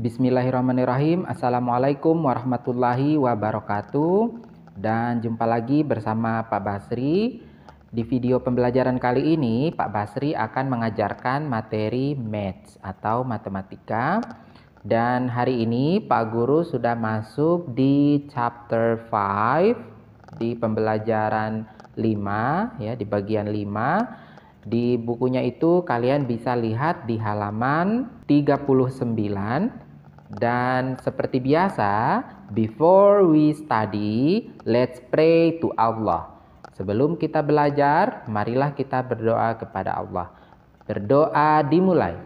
Bismillahirrahmanirrahim. Assalamualaikum warahmatullahi wabarakatuh. Dan jumpa lagi bersama Pak Basri. Di video pembelajaran kali ini, Pak Basri akan mengajarkan materi Maths atau matematika. Dan hari ini Pak Guru sudah masuk di chapter 5 di pembelajaran 5 ya, di bagian 5. Di bukunya itu kalian bisa lihat di halaman 39. Dan seperti biasa, before we study, let's pray to Allah. Sebelum kita belajar, marilah kita berdoa kepada Allah. Berdoa dimulai.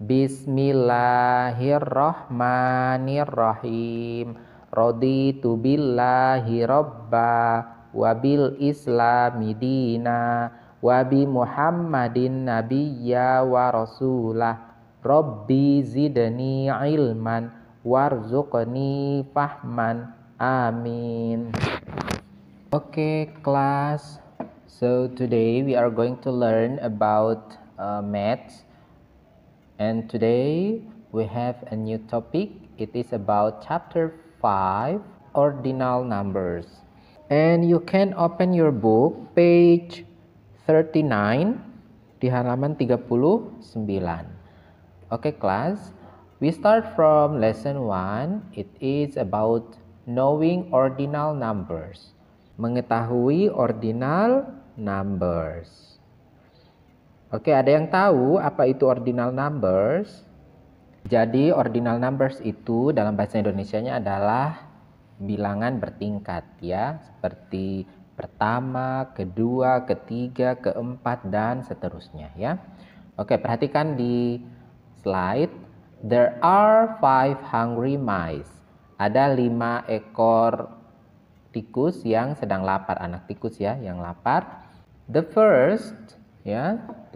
Bismillahirrahmanirrahim. Raditu billahi robba wabil islami dina wabi Muhammadin nabiyya wa rasulah. Rabbi zidni ilman warzuqni fahman. Amin. Okay, class. So today we are going to learn about maths. And today we have a new topic. It is about chapter 5, ordinal numbers. And you can open your book, page 39, di halaman 39. Okay, class. We start from lesson 1. It is about knowing ordinal numbers. Mengetahui ordinal numbers. Oke, ada yang tahu apa itu ordinal numbers? Jadi, ordinal numbers itu dalam bahasa Indonesianya adalah bilangan bertingkat ya, seperti pertama, kedua, ketiga, keempat, dan seterusnya ya. Oke, perhatikan di slide. There are 5 hungry mice. Ada 5 ekor tikus yang sedang lapar, anak tikus ya, yang lapar. The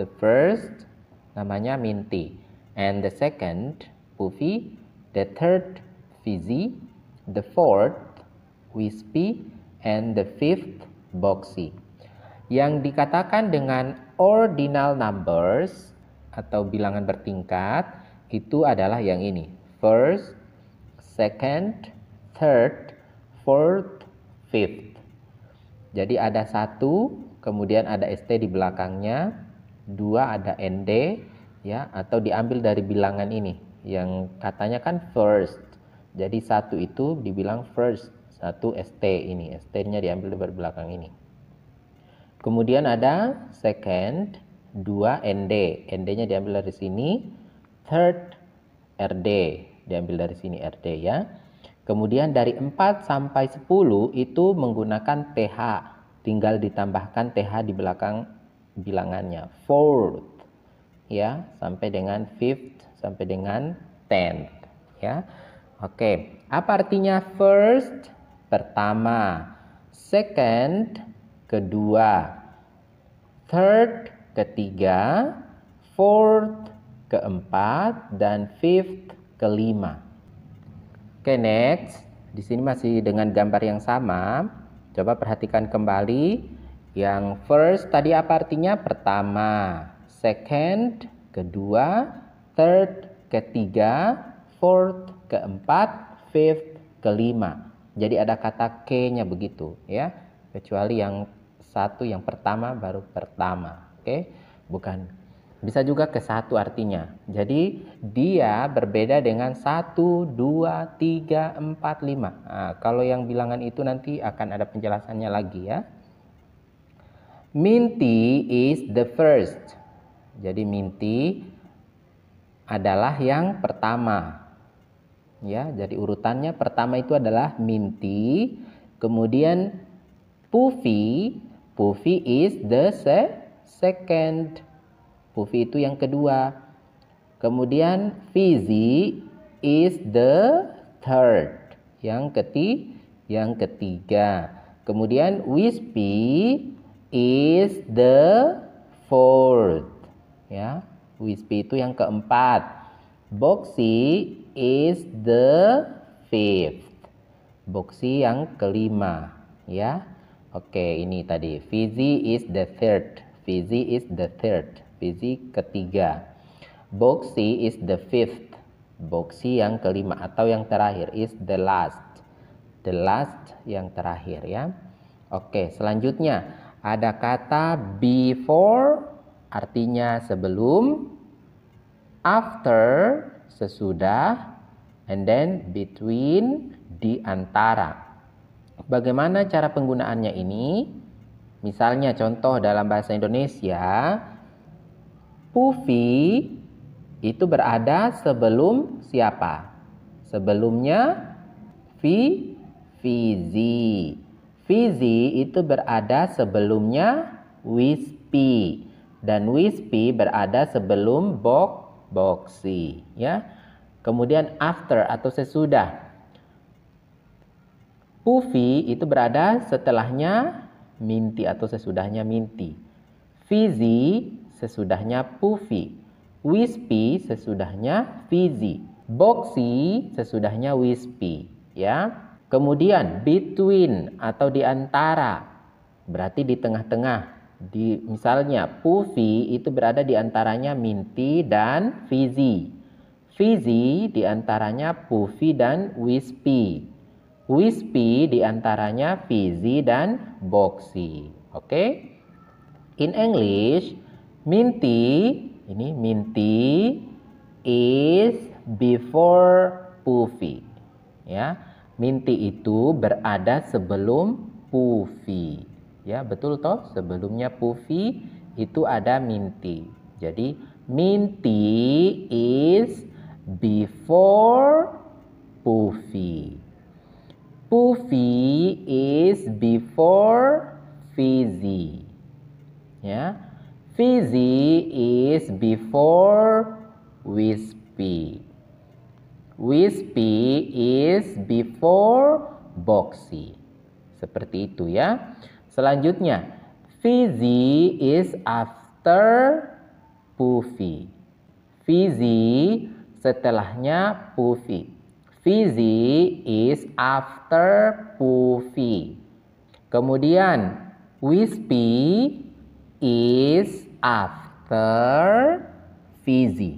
first namanya Minty, and the second Puffy, the third Fizzy, the fourth Wispy, and the fifth Boxy. Yang dikatakan dengan ordinal numbers atau bilangan bertingkat itu adalah yang ini. First, second, third, fourth, fifth. Jadi ada 1, kemudian ada ST di belakangnya, 2 ada ND ya, atau diambil dari bilangan ini yang katanya kan first. Jadi 1 itu dibilang first, 1 ST ini, ST-nya diambil dari belakang ini. Kemudian ada second, 2 ND, ND-nya diambil dari sini. Third RD, diambil dari sini RD ya. Kemudian dari 4 sampai 10 itu menggunakan TH, tinggal ditambahkan TH di belakang bilangannya. Fourth ya, sampai dengan fifth, sampai dengan tenth ya. Oke, apa artinya first? Pertama. Second, kedua. Third, ketiga. Fourth, keempat, dan fifth, kelima. Oke, next. Di sini masih dengan gambar yang sama. Coba perhatikan kembali. Yang first tadi apa artinya? Pertama. Second, kedua. Third, ketiga. Fourth, keempat. Fifth, kelima. Jadi ada kata K-nya begitu ya. Kecuali yang satu, yang pertama baru pertama. Oke, bukan. Bisa juga ke 1 artinya. Jadi dia berbeda dengan 1, 2, 3, 4, 5. Nah, kalau yang bilangan itu nanti akan ada penjelasannya lagi ya. Minty is the first. Jadi Minty adalah yang pertama. Ya, jadi urutannya pertama itu adalah Minty. Kemudian Puffy is the second. Puffy itu yang kedua. Kemudian Fizzy is the third. Yang ketiga. Kemudian Wispy is the fourth. Ya, Wispy itu yang keempat. Boxy is the fifth. Boxy yang kelima, ya. Oke, ini tadi Fizzy is the third. Fizzy is the third. Fizzy ketiga. Boxy is the fifth. Boxy yang kelima atau yang terakhir, is the last. The last yang terakhir ya. Oke, selanjutnya ada kata before, artinya sebelum, after, sesudah, and then between, di antara. Bagaimana cara penggunaannya ini? Misalnya contoh dalam bahasa Indonesia, Pufi itu berada sebelum siapa? Sebelumnya Fizi. Fizi itu berada sebelumnya Wispy. Dan Wispy berada sebelum Boxy. Ya. Kemudian after atau sesudah. Pufi itu berada setelahnya Minty atau sesudahnya Minty. Fizi sesudahnya Puffy. Wispy sesudahnya Fizi. Boxy sesudahnya Wispy, ya. Kemudian between atau di antara, berarti di tengah-tengah. Misalnya Puffy itu berada di antaranya Minty dan Fizi. Fizi di antaranya Puffy dan Wispy. Wispy di antaranya Fizi dan Boxy. Oke? In English, Minty is before Puffy. Ya, Minty itu berada sebelum Puffy. Ya, betul toh? Sebelumnya Puffy itu ada Minty. Jadi Minty is before Puffy. Puffy is before Fizi. Ya. Fizi is before Wispy. Wispy is before Boxy. Seperti itu ya. Selanjutnya, Fizi is after Puffy. Fizi setelahnya Puffy. Fizi is after Puffy. Kemudian Wispy is after Fizi.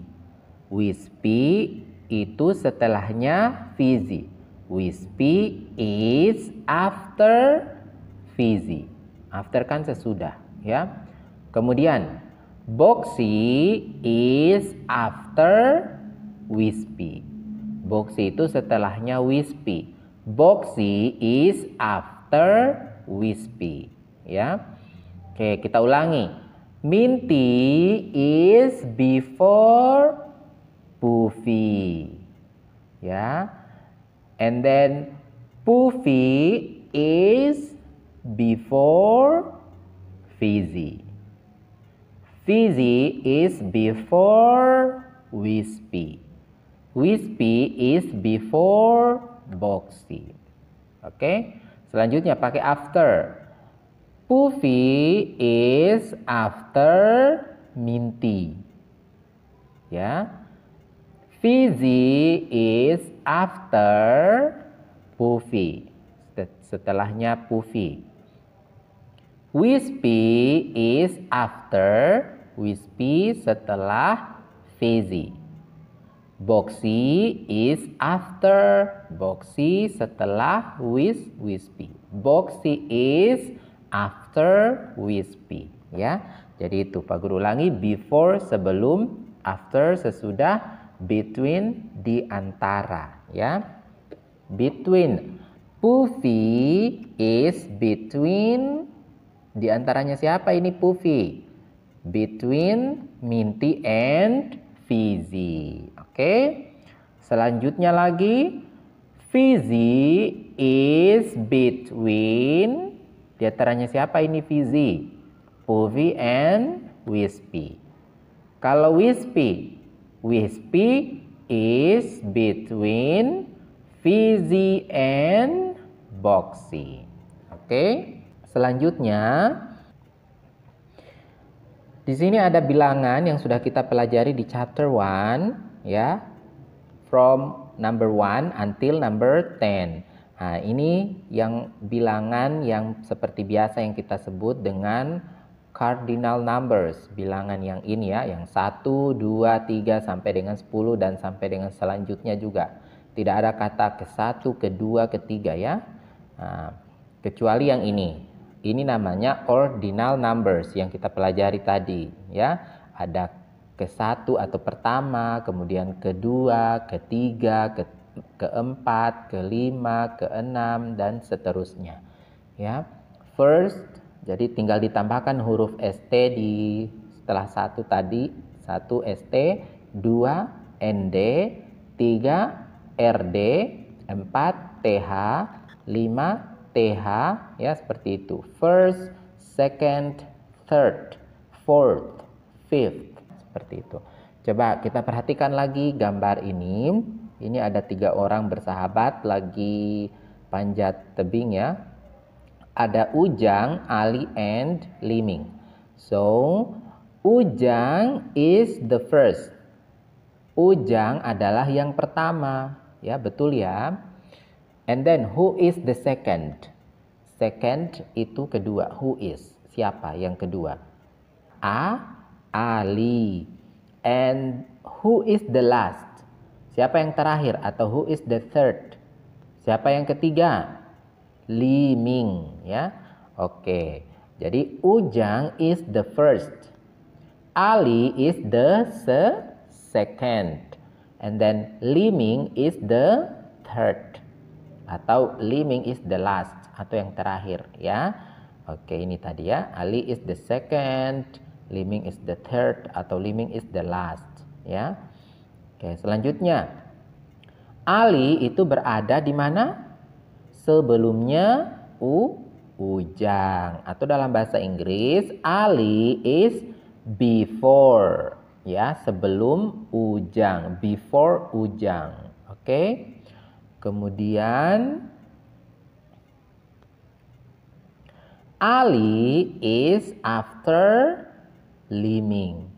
Wispy itu setelahnya Fizi. Wispy is after Fizi. After kan sesudah, ya. Kemudian Boxy is after Wispy. Boxy itu setelahnya Wispy. Boxy is after Wispy, ya. Oke, kita ulangi. Minty is before Puffy. Ya. And then Puffy is before Fizi. Fizi is before Wispy. Wispy is before Boxy. Oke. Selanjutnya pakai after. Puffy is after Minty. Ya. Fizi is after Puffy. Setelahnya Puffy. Wispy is after Wispy setelah Fizi. Boxy is after Boxy setelah Wispy. Boxy is after Wispy, ya. Jadi itu Pak Guru ulangi, before sebelum, after sesudah, between di antara, ya. Between. Puffy is between, di antaranya siapa ini Puffy? Between Minty and Fizi. Oke. Selanjutnya lagi, Fizi is between, di antaranya siapa ini Fizi? Puffy and Wispy. Kalau Wispy is between Fizi and Boxy. Oke. Selanjutnya, di sini ada bilangan yang sudah kita pelajari di chapter 1, ya. From number 1 until number 10. Nah, ini yang bilangan yang seperti biasa yang kita sebut dengan cardinal numbers, bilangan yang ini ya, yang 1, 2, 3 sampai dengan 10 dan sampai dengan selanjutnya juga. Tidak ada kata ke-1, ke-2, ke-3 ya. Nah, kecuali yang ini. Ini namanya ordinal numbers yang kita pelajari tadi ya. Ada ke-1 atau pertama, kemudian ke-2, ke-3, ke-4, ke-5, ke-6 dan seterusnya. Ya. First, jadi tinggal ditambahkan huruf ST di setelah 1 tadi, 1 ST, 2 ND, 3 RD, 4 TH, 5 TH, ya seperti itu. First, second, third, fourth, fifth, seperti itu. Coba kita perhatikan lagi gambar ini. Ini ada 3 orang bersahabat lagi panjat tebing ya. Ada Ujang, Ali, and Liming. So, Ujang is the first. Ujang adalah yang pertama. Ya, betul ya. And then, who is the second? Second itu kedua. Who is? Siapa yang kedua? Ali. And who is the last? Siapa yang terakhir? Atau who is the third? Siapa yang ketiga? Liming ya. Oke. Jadi Ujang is the first. Ali is the second. And then Liming is the third. Atau Liming is the last atau yang terakhir ya. Oke, ini tadi ya. Ali is the second, Liming is the third atau Liming is the last ya. Oke, selanjutnya Ali itu berada di mana? Sebelumnya Ujang, atau dalam bahasa Inggris Ali is before ya, sebelum Ujang, before Ujang. Oke. Kemudian Ali is after Liming.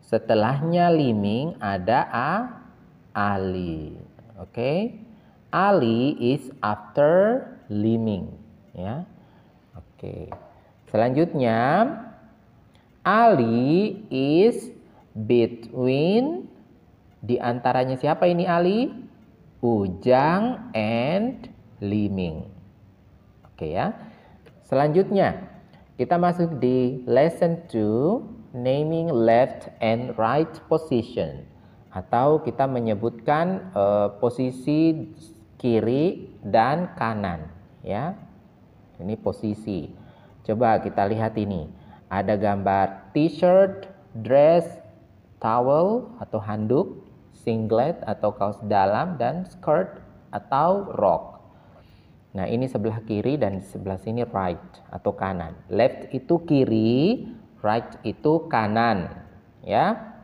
Setelahnya Liming ada Ali. Oke. Ali is after Liming ya. Oke. Selanjutnya Ali is between, di antaranya siapa ini Ali? Ujang and Liming. Oke ya. Selanjutnya kita masuk di lesson 2, naming left and right position, atau kita menyebutkan posisi kiri dan kanan ya. Ini posisi. Coba kita lihat ini. Ada gambar t-shirt, dress, towel atau handuk, singlet atau kaos dalam, dan skirt atau rok. Nah, ini sebelah kiri dan sebelah sini right atau kanan. Left itu kiri, right itu kanan ya.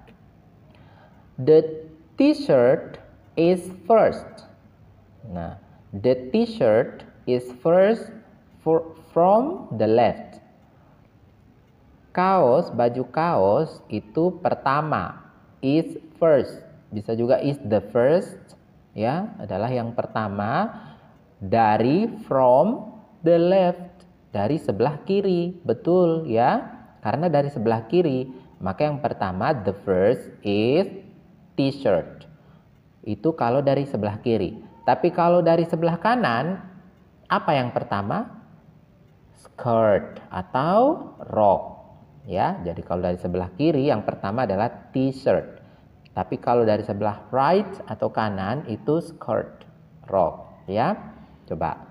The t-shirt is first. Nah, the t-shirt is first from the left. Kaos, baju kaos itu pertama, is first. Bisa juga is the first, ya, adalah yang pertama dari from the left, dari sebelah kiri. Betul ya, karena dari sebelah kiri, maka yang pertama the first is t-shirt. Itu kalau dari sebelah kiri. Tapi kalau dari sebelah kanan, apa yang pertama? Skirt atau rok. Ya, jadi kalau dari sebelah kiri yang pertama adalah t-shirt. Tapi kalau dari sebelah right atau kanan itu skirt, rok. Ya, coba.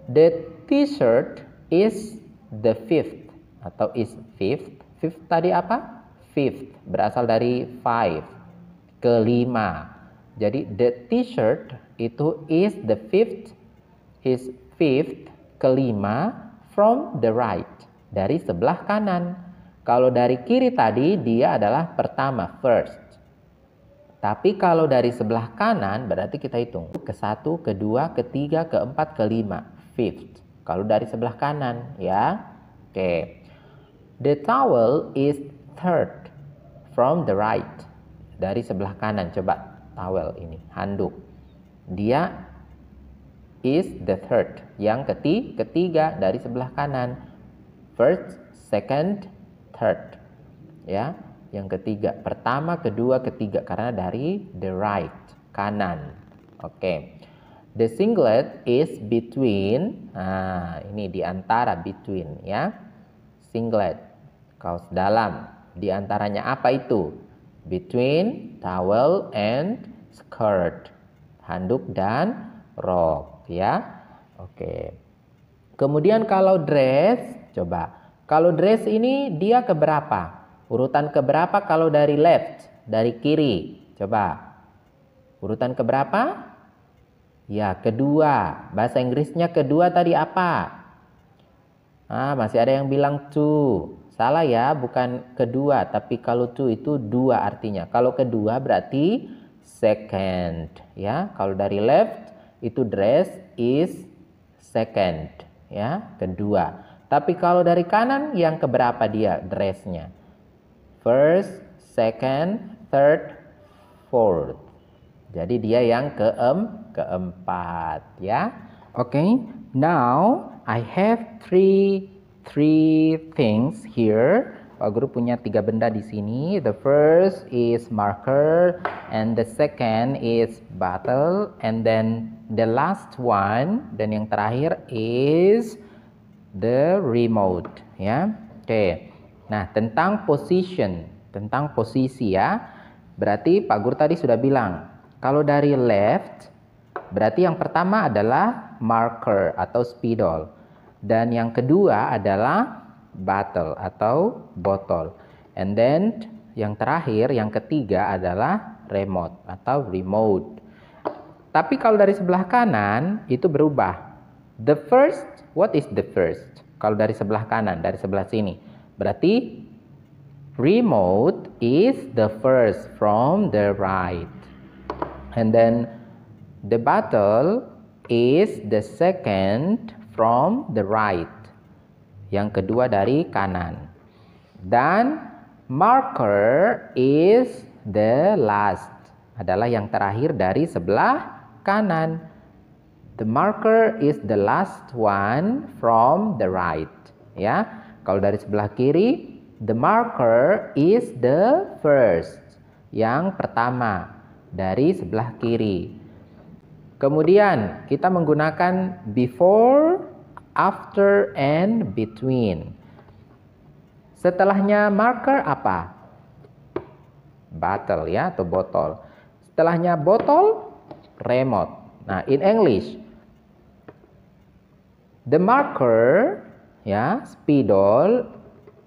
The t-shirt is the fifth atau is fifth. Fifth tadi apa? Fifth, berasal dari five, kelima. Jadi the t-shirt itu is the fifth, kelima from the right, dari sebelah kanan. Kalau dari kiri tadi dia adalah pertama, first. Tapi kalau dari sebelah kanan berarti kita hitung ke-1, ke-2, ke-3, ke-4, ke-5, fifth. Kalau dari sebelah kanan ya. Oke. The towel is third from the right, dari sebelah kanan. Coba towel ini, handuk. Dia is the third, yang ketiga dari sebelah kanan. First, second, third. Ya, yang ketiga, pertama, kedua, ketiga, karena dari the right, kanan. Oke. The singlet is between, nah ini di antara, between ya. Singlet, kaos dalam. Di antaranya apa itu? Between towel and skirt. Handuk dan rok ya. Oke. Kemudian kalau dress, coba. Kalau dress ini dia keberapa? Urutan keberapa kalau dari left, dari kiri? Coba. Urutan keberapa? Ya, kedua. Bahasa Inggrisnya kedua tadi apa? Masih ada yang bilang two. Salah ya, bukan kedua, tapi kalau two itu dua artinya. Kalau kedua berarti second, ya. Kalau dari left itu dress is second, ya, kedua. Tapi kalau dari kanan yang keberapa dia dressnya? First, second, third, fourth. Jadi dia yang keempat, ya. Okay, now I have three things here. Pak Guru punya 3 benda di sini. The first is marker, and the second is bottle, and then the last one, dan yang terakhir is the remote, ya. Oke. Nah, tentang position, tentang posisi ya. Berarti Pak Guru tadi sudah bilang, kalau dari left berarti yang pertama adalah marker atau spidol, dan yang kedua adalah bottle atau botol, and then yang terakhir, yang ketiga adalah remote atau remote. Tapi kalau dari sebelah kanan itu berubah. The first, what is the first? Kalau dari sebelah kanan, dari sebelah sini, berarti remote is the first from the right, and then the bottle is the second from the right, yang kedua dari kanan, dan marker is the last, adalah yang terakhir dari sebelah kanan. The marker is the last one from the right, ya. Kalau dari sebelah kiri, the marker is the first, yang pertama dari sebelah kiri. Kemudian kita menggunakan before, after, and between. Setelahnya marker apa? Bottle ya, atau botol. Setelahnya botol, remote. Nah, in English, the marker ya, spidol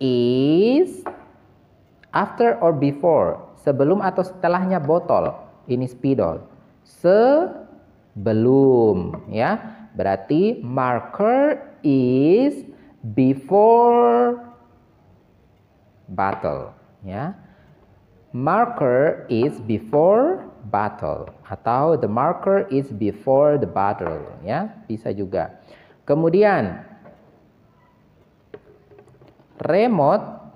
is after or before, sebelum atau setelahnya botol. Ini spidol. Sebelum ya. Berarti marker is before bottle ya. Marker is before bottle, atau the marker is before the bottle ya, bisa juga. Kemudian remote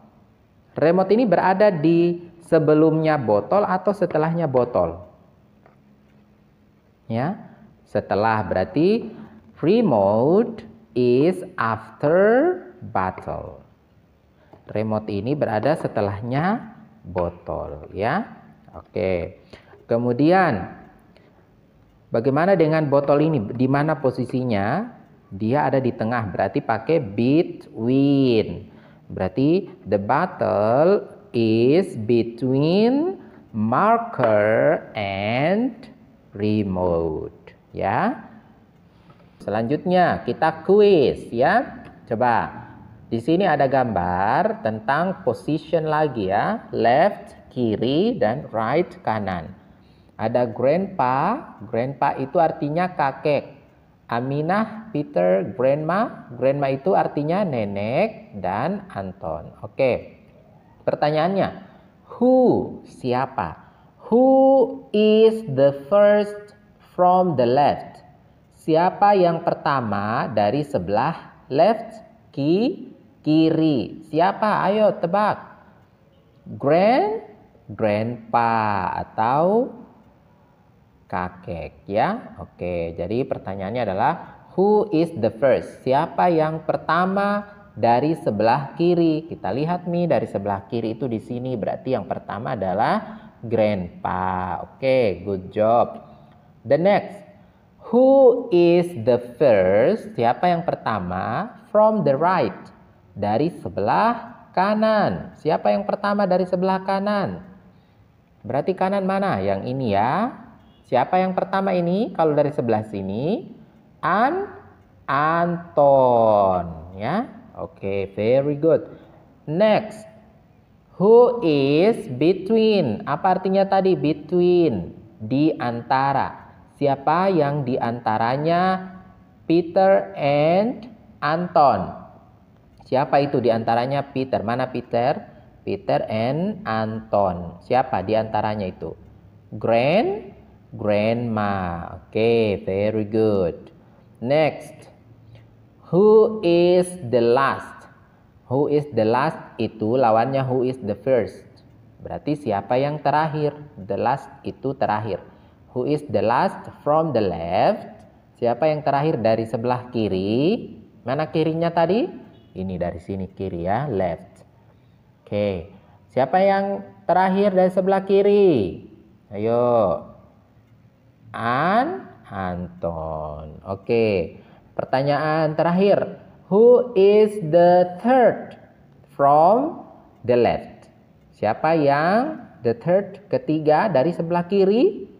ini berada di sebelumnya botol atau setelahnya botol? Ya, setelah, berarti remote is after bottle. Remote ini berada setelahnya botol ya. Oke. Kemudian bagaimana dengan botol ini? Di mana posisinya? Dia ada di tengah, berarti pakai between. Berarti the bottle is between marker and remote ya. Selanjutnya kita quiz ya. Coba. Di sini ada gambar tentang position lagi ya. Left, kiri, dan right, kanan. Ada grandpa. Grandpa itu artinya kakek. Aminah, Peter, grandma. Grandma itu artinya nenek, dan Anton. Oke. Pertanyaannya, who, siapa? Who is the first from the left? Siapa yang pertama dari sebelah left, kiri? Siapa? Ayo tebak. Grandpa atau kakek ya. Oke, jadi pertanyaannya adalah who is the first? Siapa yang pertama dari sebelah kiri. Kita lihat nih dari sebelah kiri itu di sini. Berarti yang pertama adalah grandpa. Oke, good job. The next. Who is the first? Siapa yang pertama? From the right. Dari sebelah kanan. Siapa yang pertama dari sebelah kanan? Berarti kanan mana? Yang ini ya. Siapa yang pertama ini? Kalau dari sebelah sini, Anton, ya. Oke, very good. Next. Who is between? Apa artinya tadi between? Di antara. Siapa yang di antaranya Peter and Anton? Siapa itu di antaranya Peter? Mana Peter? Peter and Anton. Siapa di antaranya itu? Grandma. Oke, very good. Next. Who is the last? Who is the last itu lawannya who is the first. Berarti siapa yang terakhir? The last itu terakhir. Who is the last from the left? Siapa yang terakhir dari sebelah kiri? Mana kirinya tadi? Ini dari sini kiri ya, left. Oke. Siapa yang terakhir dari sebelah kiri? Ayo. Anton. Oke. Pertanyaan terakhir. Who is the third from the left? Siapa yang the third ketiga dari sebelah kiri?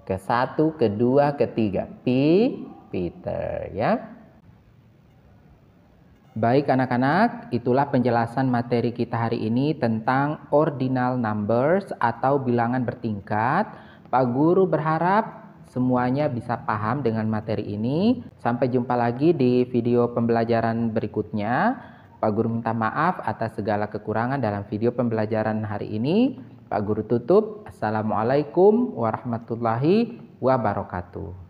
Ke satu, kedua, ketiga. Peter ya. Baik anak-anak, itulah penjelasan materi kita hari ini tentang ordinal numbers atau bilangan bertingkat. Pak Guru berharap semuanya bisa paham dengan materi ini. Sampai jumpa lagi di video pembelajaran berikutnya. Pak Guru minta maaf atas segala kekurangan dalam video pembelajaran hari ini. Pak Guru tutup. Assalamualaikum warahmatullahi wabarakatuh.